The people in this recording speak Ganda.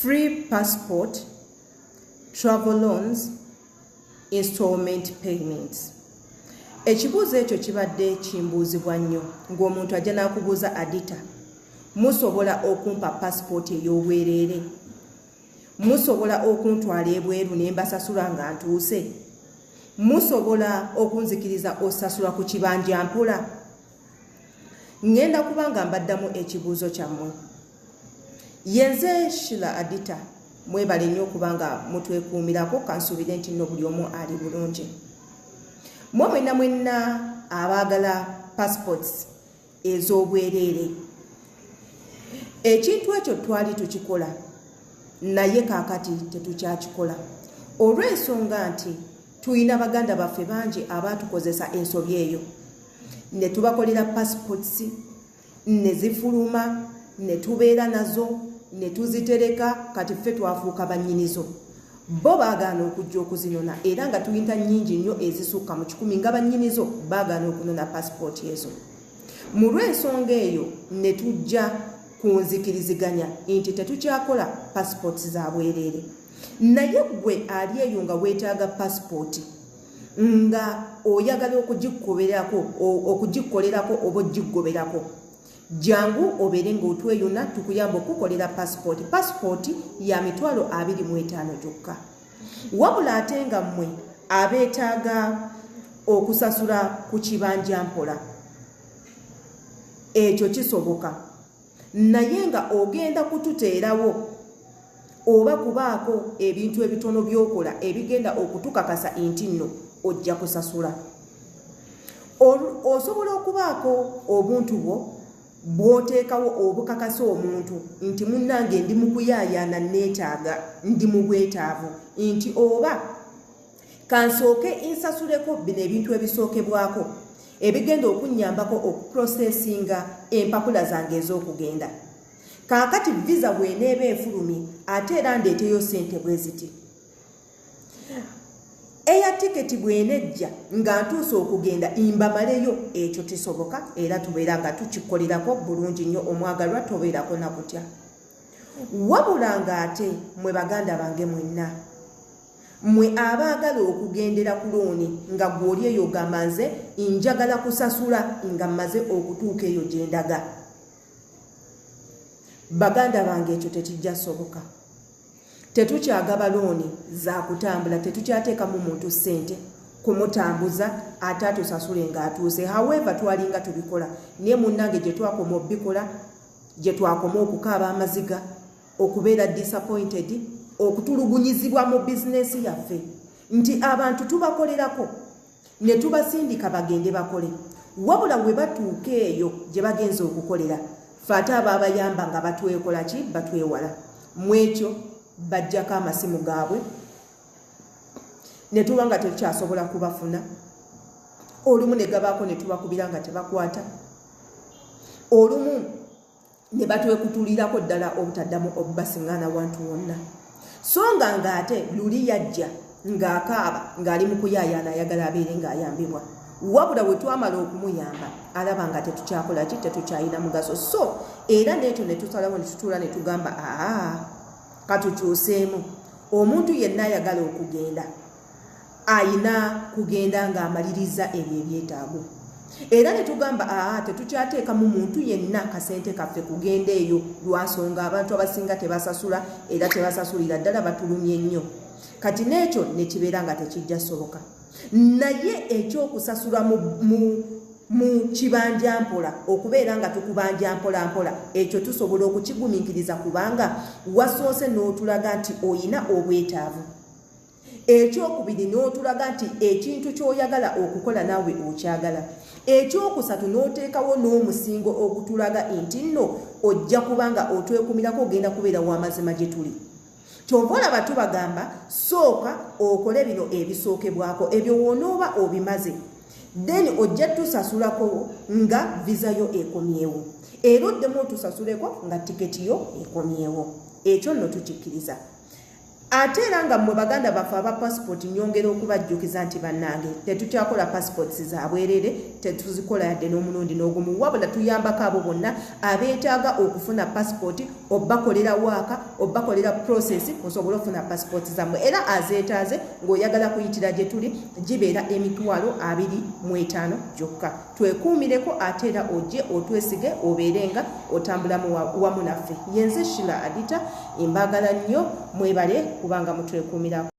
free passport, travel loans, installment payments. Ekibuuzo ekyo kibadde kimbuuzibwa nnyo ng'omuntu ajja n'akubuuza adita, musobola okumpa passport ey'obwereere? Musobola okuntwala ebweru ne mbasasula nga ntuuse? Musobola okunzikiriza osasula ku kibanja mpola? Ngenda kubanga mbaddamu ekibuuzo kyammwe. Yenze Shila Adita, mwebale nnyo okubanga mutwekuumirako, kansuubire nti nno buli omu ali bulungi. Mwe mwenna abaagala passports ez'obwereere. Ekintu ekyo twali tukikola, naye kaakati tetukyakikola. Olw'ensonga nti tuyina baganda baffe bangi abaatukozesa ensobi eyo. Ne tubakolera passports, ne zifuluma, ne tubeera nazo, ne tuzitereka, kati ffe twafuuka bannyinizo. Bo baagaana okujja okuzinona era nga tuyinta nnyingi nnyo ezisukka mu 100 nga bannyinizo baagaana okunona passport ezo. Mu lw'ensonga eyo ne tujja kunzikiriziganya nti tetukyakola passports za bwereere. Naye gwe ali eyo nga weetaaga passport nga oyagala okugikolerako oba ogigoberako, jangu obeere ng'otweyuna tukuyamba okukolera passport. Passport ya $25 gyokka. Wabula ate nga mmwe abeetaaga okusasula ku kibanja mpola, ekyo kisoboka, naye nga ogenda kututeerawo oba kubaako ebintu ebitono byokola ebigenda okutukakasa nti nno ojja kusasula. Osobola okubaako obuntu bwo bw'oteekawo obukakasa omuntu nti munnange ndi mu kuyaayaana neetaaga, ndi mu bwetaavu, nti oba kansooke nsasuleko bino ebintu ebisookebwako ebigenda okunnyambako okuprosesinga empapula zange ez'okugenda. Kaakati visa bw'eneeba enfulumye ate era ndeeteyo ssente bwe ziti. Air ticket bw'enejja nga ntuuse okugenda imbamaleyo, ekyo kisoboka era tubeera nga tukikolerako bulungi nnyo. Omwagalwa tobeerako na kutya. Wabula nga ate mwe baganda bange mwenna, mwe abaagala okugendera ku looni nga gw'oli eyo gamba nze njagala kusasula nga mmaze okutuuka eyo gye ndaga. Baganda bange ekyo tekijja soboka. Tetukyagaba looni za kutambula, tetukyateekamu muntu ssente kumutambuza ate atusasule ng'atuuse. However twalinga tubikola, naye munnange gye twakoma obikola, gye twakoma okukaaba amaziga, okubeera disappointed, okutulugunyizibwa mu bizinesi yaffe nti abantu tubakolerako ne tubasindika bagende bakole, wabula we batuuka eyo gye bagenza okukolera ffe ate abaabayamba nga batwekola ki, batwewala. Mu ekyo bajjako amasimu gaabwe ne tuba nga tekyasobola kubafuna. Olumu ne gabaako ne tubakubira nga tebakwata, olumu ne batwekutulirako ddala obutaddamu obubasiŋŋaana wantu wonna. So nga ate luli yajja ng'akaaba ng'ali mu kuyaayaana ayagala abeere ng'ayambibwa, wabula bwe twamala okumuyamba alaba nga tetukyakola ki, tetukyayina mugaso. So era n'ekyo ne tusalawo ne tutuula ne tugamba katukyuseemu. Omuntu yenna ayagala okugenda ayina kugenda ng'amaliriza ebyo ebyetaago. Era ne tugamba tetukyateekamu muntu yenna kasente kaffe kugenda eyo lwansonga abantu abasinga tebasasula era tebasasulira ddala, batulumye nnyo. Kati n'ekyo ne kibeera nga tekijja soboka. Naye ekyokusasula mu kibanja mpola, okubeera nga tukubanja mpola mpola, ekyo tusobola okukigumiikiriza kubanga wasoose n'otulaga nti oyina obwetaavu. Ekyokubiri n'otulaga nti ekintu ky'oyagala okukola naawe okyagala. Ekyokusatu n'oteekawo n'omusingo ogutulaga nti nno ojja kubanga otwekumirako ogenda kubeera w'amazima gye tuli. Kyova olaba tubagamba sooka okole bino ebisookebwako, ebyo wonooba obimaze, then ojja tusasulako nga visa yo ekomyewo, era oddemu otusasuleko nga tiketi yo ekomyewo. Ekyo nno tukikkiriza. Ate era nga mmwe baganda baffe aba passport nyongera okubajjukiza nti bannange tetukyakola passports za bwereere, tetuzikola yadde n'omulundi n'ogumu wabula tuyambako abo bonna abeetaaga okufuna passport obakolera waaka obakolera process osobole okufuna passport zammwe era azeetaaze ng'oyagala kuyitira gye tuli gibeera $25 gyokka. Twekuumireko ate era ojje otwesige obeere nga otambulamu wamu naffe. Yenze Shila Adita, embagala nnyo, mwebale kubanga mutwekuumirako.